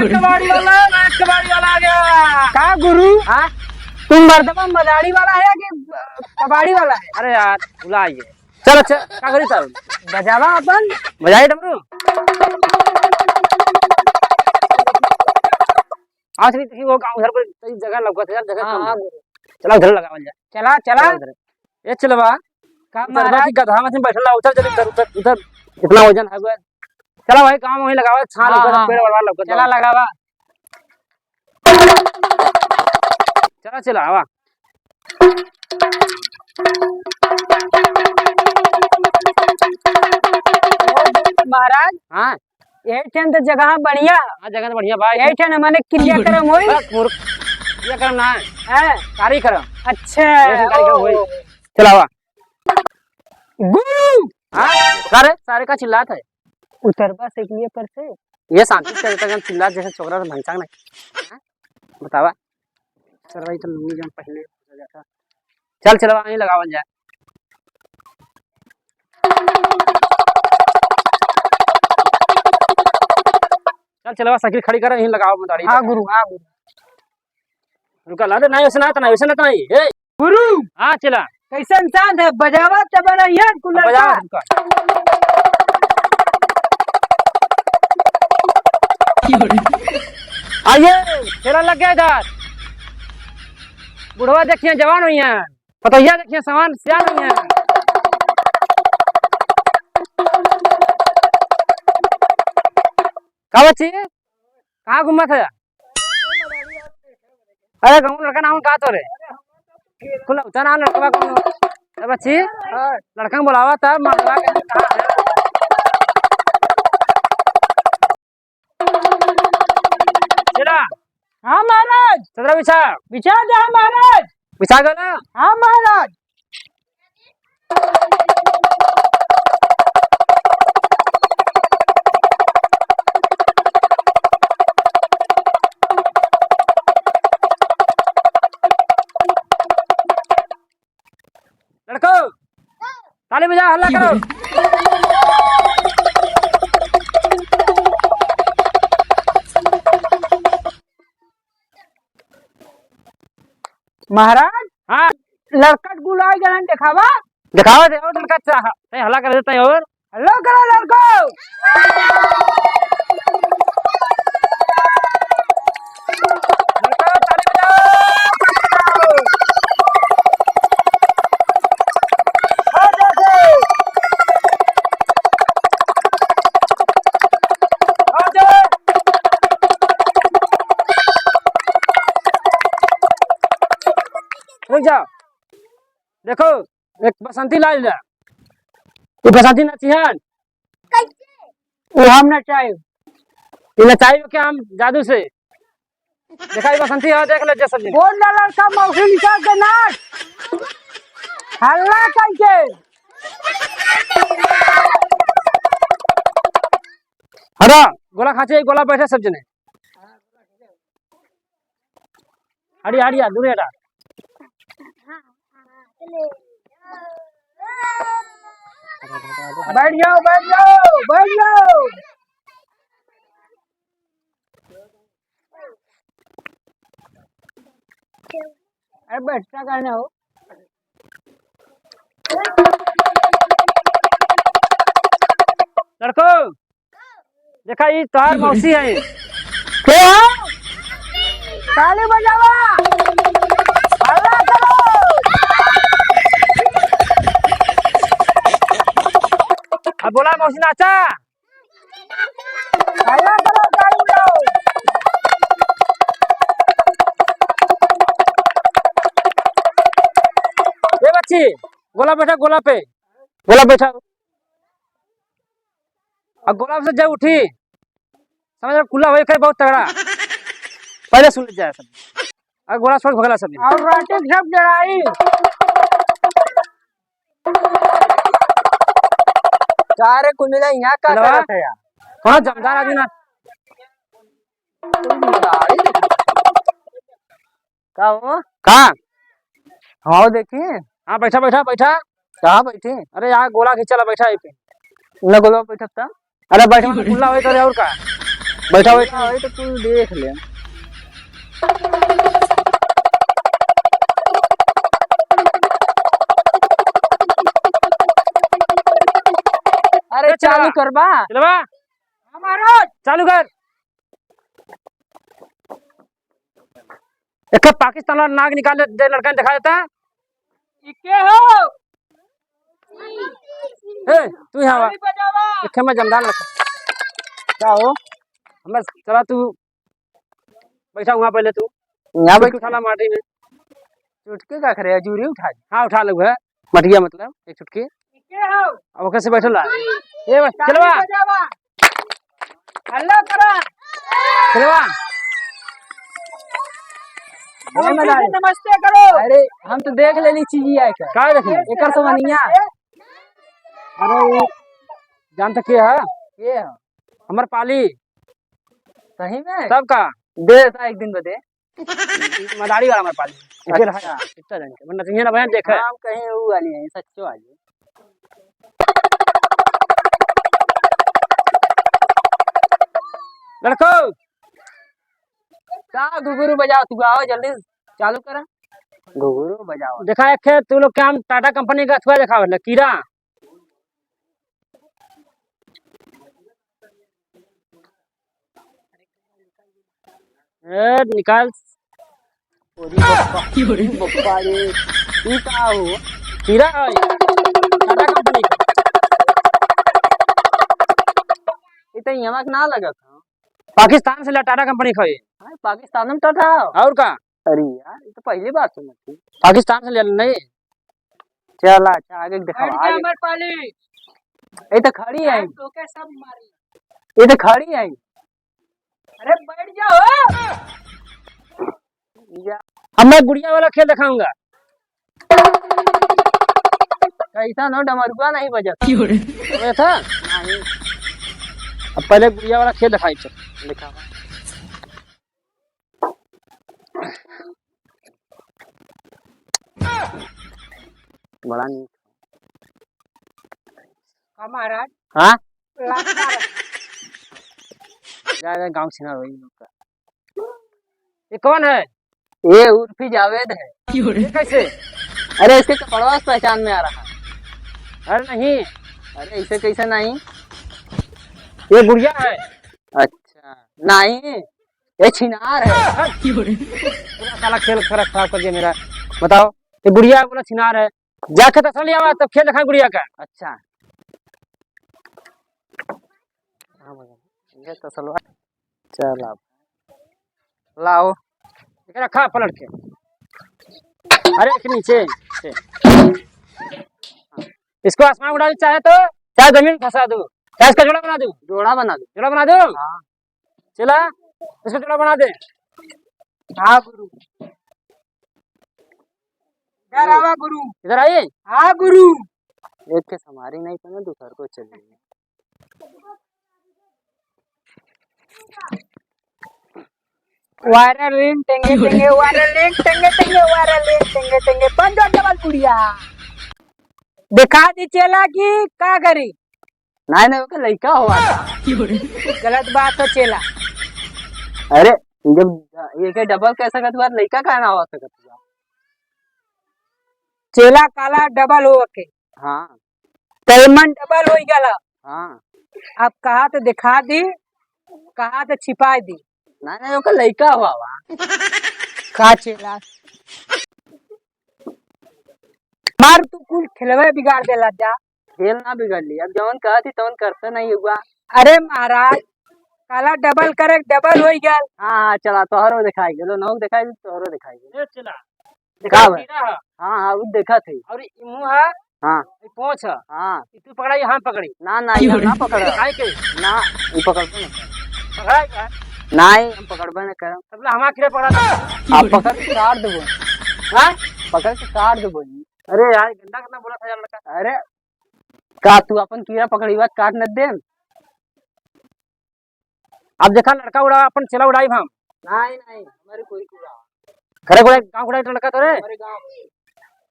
कबाड़ी वाला आ गया। का गुरु? हाँ तुम मर्दबा मदारी वाला है कि कबाड़ी वाला है? अरे यार भुला आइए। चल अच्छा क्या करी सर बजावा अपन बजाई डमरू। आज भी वो गांव घर पर जगह लगा था जगह कम है। चला उधर लगावल जाए। चला चला ये चलवा का दरबार महाराज की गधा में बैठला उधर चल उधर उधर उधर इतना वजन है गया। चला भाई काम वहीं लगावा छाल ऊपर पेड़ वाला लगा। चला लगावा। चला चला आवा। महाराज हाँ यही ठन तो जगह बढ़िया हाँ जगह तो बढ़िया भाई। यही ठन मैंने क्रियाक्रम होई ये करम ना है। कार्यक्रम अच्छा कार्यक्रम होई। चला आवा। गुरु हाँ सारे सारे का चिल्लात है। उतरबा से लिए पर से ये शांति से तक चिल्लात जैसे छोकरा तो भंसांग नहीं। हाँ? बतावा चल भाई तो लूंगी जब पहले चल चलवा नहीं लगावल जाए। चल चलवा साइकिल खड़ी कर यहीं लगाओ मदारी। हाँ गुरु हाँ गुरु रुका ला दे नहीं वैसे ना नहीं ए गुरु हाँ चला कैसन साथ है बजावा तब यार कुलर बजा का रुका। आइए चला लग गया इधर। बुढ़वा देखिए जवान हुई है पतैया देखिए सामान सियान हुई है। का बच्ची कहाँ घूमा था? अरे गाँव लड़का नाम का तो रे कुल उतना नाम लड़का कौन? अरे बच्ची लड़का बुलावा था मारवा के कहाँ है? चला हाँ महाराज चदरा बिछा बिछा दे महाराज। बिछा गया ना। हाँ महाराज लड़को ताली बजा हल्ला करो। महाराज हाँ लड़का गुलाय गलन दिखावा। दिखावा दे और लड़का चाह हल्ला कर देता है और हेलो करो लड़को लड़को ताली बजाओ। रुक जाओ देखो एक बसंती लाल जा ये बसंती नचिहन वो हम ना चाहे ये नचाई क्या हम जादू से देखा ये बसंती है देख ले जैसा बोल ना लड़का मौसी निकाल के नाच हल्ला करके हरा गोला खाचे गोला बैठे सब जने हड़िया हड़िया दूर हटा। बैठ जाओ बैठ जाओ बैठ जाओ। अरे बैठना करना हो लड़को देखा ये तोहार मौसी है। क्या ताली बजावा हल्ला करो। अब बोला मौसी नाचा हल्ला करो ताली बजाओ। ए बच्ची गोला बैठा गोला बैठा अब गोला से जब उठी समझ खुला हो बहुत तगड़ा पहले सुन ले जाए सब अब गोला छोड़ भगला सब और राटे सब जराई सारे कुंडला यहाँ का चलवा। करत है यार। हाँ जमदार आदमी ना का हो कहाँ हाँ देखिए हाँ बैठा बैठा बैठा कहाँ बैठे अरे यहाँ गोला खींचला बैठा है पे न गोलवा बैठता अरे बैठा खुला हो करे और का बैठा बैठा वही तो तू देख ले। अरे चालू कर बा। चलवा हमारा चालू कर। एक पाकिस्तान वाला नाक निकाल दे, लड़का ने दिखा देता। इके हो ए तू यहाँ ताली बजावा। एक में जमदान रखा। क्या हो? हमें चला तू बैठा हुआ पहले तू यहाँ बैठ उठा ला माटी में। चुटकी का करे जूरी उठा दी। हाँ उठा लो है मटिया मतलब एक चुटकी। इके हो अब कैसे बैठल है ये बस चलवा ताली बजावा। हल्ला करा। चलवा नमस्ते करो। अरे हम तो देख लेनी चीज है का देखी एकर तो मनिया। अरे वो जान तक है ये है हमर पाली सही में सबका दे सा एक दिन बदे। मदारी वाला हमारे पाली इधर है इतना जान के वरना तुझे ना बहन देख हम कहीं वो वाली है सच्चो वाली। लड़को का घुघरू बजाओ तू आओ जल्दी चालू करा। घुघरू बजाओ देखा एक है तू लोग काम टाटा कंपनी का अथवा देखा मतलब कीड़ा ए निकाल बप्पा रे ई का हो? कीड़ा है टाटा कंपनी का। ई तो यमक ना लगत हो। पाकिस्तान से ला टाटा कंपनी का ये हां पाकिस्तान में तो था। और का अरे यार ये तो पहली बार सुनी थी। पाकिस्तान से ले नहीं चल अच्छा आगे दिखाओ आगे। अमर पाली ये तो खड़ी है। तो के सब मारी ये तो खड़ी है। अरे बैठ जाओ अब मैं गुड़िया वाला खेल दिखाऊंगा। कैसा नो डमरुआ नहीं बजता। वो था नहीं अब पहले गुड़िया वाला खेल दिखाई चल दिखावा। बड़ा नहीं महाराज हाँ गाँव छिना वही लोग का। ये कौन है ये उर्फी जावेद है। ये कैसे अरे इसके कपड़वा से पहचान में आ रहा है। अरे नहीं अरे इसे कैसे नहीं? ये गुड़िया है अच्छा नहीं ये छिनार है। पूरा साला खेल खराब कर दिया मेरा। बताओ ये गुड़िया बोला छिनार है जाके तसल लिया हुआ तब खेल दिखा गुड़िया का। अच्छा ये तो सलवा चल अब लाओ इसे रखा पलट के। अरे इसके नीचे से। इसको आसमान उड़ा दो चाहे तो चाहे जमीन फंसा दो चाहे इसका जोड़ा बना दो। जोड़ा बना दो। जोड़ा बना दो हाँ चला इसका जोड़ा बना दे। हाँ गुरु इधर आवा गुरु। इधर आइए। हाँ गुरु एक के समारी नहीं तो ना दूसर को चलिए। वायरल लिंक टेंगे टेंगे वायरल लिंक टेंगे टेंगे वायरल लिंक टेंगे टेंगे पंजा डबल कुड़िया दिखा दी चला की का करी। नहीं नहीं ओके लड़का हुआ था। गलत बात हो चेला। अरे जब ये के डबल कैसा कर बार लड़का कहना हो सकत चेला काला डबल हो के। हाँ तलमन डबल हो गया। हाँ अब कहा तो दिखा दी कहा तो छिपा दी। नहीं नहीं ओके लड़का हुआ का चेला मार तू कुल खिलवे बिगाड़ देला जा। खेल ना बिगड़ ली अब जवन कहा थी तवन करते नहीं हुआ। अरे महाराज काला डबल करे डबल हो गया। हाँ चला तोहरो दिखाई गेलो नौ दिखाई तोहरो दिखाई गेलो चला का हाँ हाँ वो देखा थी। और मुंह है हाँ पोंछ है हाँ तू पकड़ा यहाँ पकड़ी ना ना ये ना पकड़ काहे के ना ये पकड़ते ना पकड़ा क्या नहीं हम पकड़बे न करम। तबला हमारा किरे पकड़ा था। आप पकड़ के काट देबो। हाँ पकड़ के काट देबो। अरे यार गंदा कितना बोला था यार लड़का। अरे का तू अपन कीड़ा पकड़ी बात काट न दे। अब देखा लड़का उड़ा अपन चला उड़ाई हम। नहीं नहीं हमारे कोई कूड़ा घरे उड़ाई गाँव उड़ाई लड़का तो रे हमारे गांव में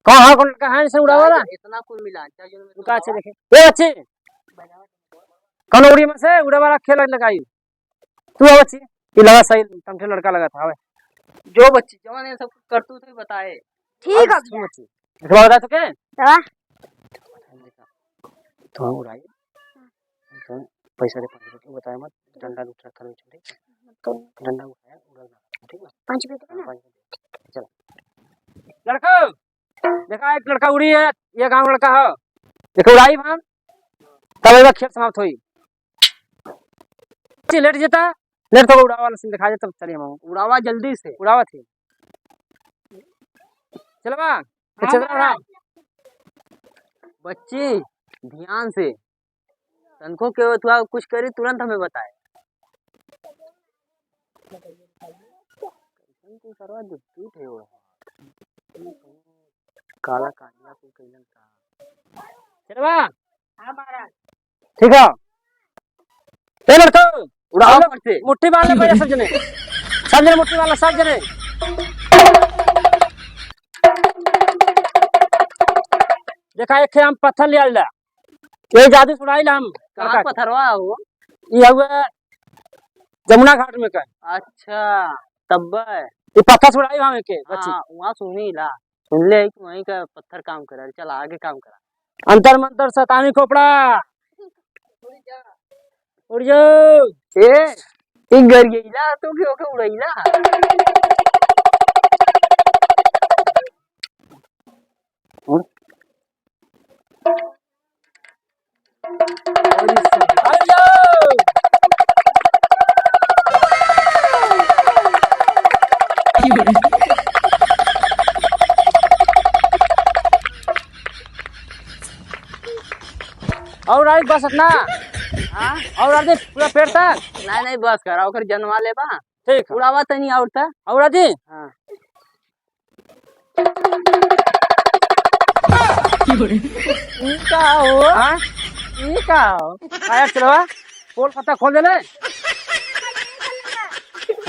कहाँ हाँ कौन लड़का है इसे उड़ा वाला इतना कुल मिला रुका अच्छे देखे ये अच्छे कौन उड़ी में से उड़ा वाला खेल लगाई तू आ बच्ची ये लगा सही तमठे लड़का लगा था। जो बच्ची जवान ये सब करतू तो बताए। ठीक है तू बच्ची देखो बता तो के दवा तो उड़ाई तो पैसा दे 5 रुपये बताया मत डंडा दूसरा कर छोड़े तो डंडा उठाया उड़ा ठीक है 5 रुपए देना। 5 रुपये चल लड़का देखा एक लड़का उड़ी है ये गांव लड़का है देखो उड़ाई हम तब एक खेल समाप्त हुई लेट जेता लेट तो उड़ावा वाला सीन दिखा दे तब चलिए हम उड़ावा जल्दी से। उड़ावा थी चल बा चल रहा बच्ची ध्यान से तनको के तू कुछ करी तुरंत हमें बताए। तू करवा दे तू थे वो काला कालिया को कैलन था। चल बा हां महाराज ठीक है ए लड़का उड़ावा पर से मुट्ठी बांध ले पहले सब जने मुट्ठी वाला सब जने देखा एक हम पत्थर ले आइला ये जादू छुड़ाई ला हम कहां पत्थरवा हो। ये हुआ जमुना घाट में का अच्छा तब ये पत्थर छुड़ाई हम के बच्ची हां वहां सुनी ला सुन ले कि वहीं का पत्थर काम कर चल आगे काम करा। अंतर मंतर सतानी खोपड़ा उड़ जाओ ए गरियला तो के ओके उड़ैला उड़ जाओ और आई बस अपना हां और आदि पूरा पेड़ तक नहीं बस करा ओकर जनवा ले बा ठीक उड़ावा तनी आवता। और आदि हां ई का हो हां ई का हो आया चलवा पोल पत्ता खोल दे ले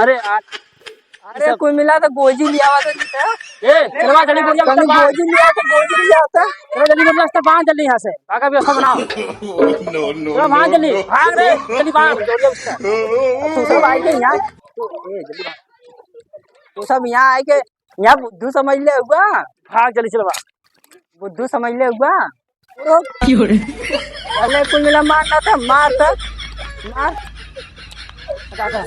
अरे अरे कोई मिला तो गोजी लिया हुआ था ए चलवा जल्दी बढ़िया कहीं गोजी लिया तो गोजी लिया होता। चलो जल्दी बढ़िया रास्ता बांध जल्दी यहाँ से भागा व्यवस्था बनाओ चलो भाग जल्दी भाग रे जल्दी भाग जोड़िए उसका तू सब आई के यहाँ जल्दी भाग तू सब यहाँ आई के यहाँ बुद्धू समझ ले हुआ भाग जल्दी चलवा बुद्धू समझ ले हुआ पहले कुल मिला मारना था मार था मार हटा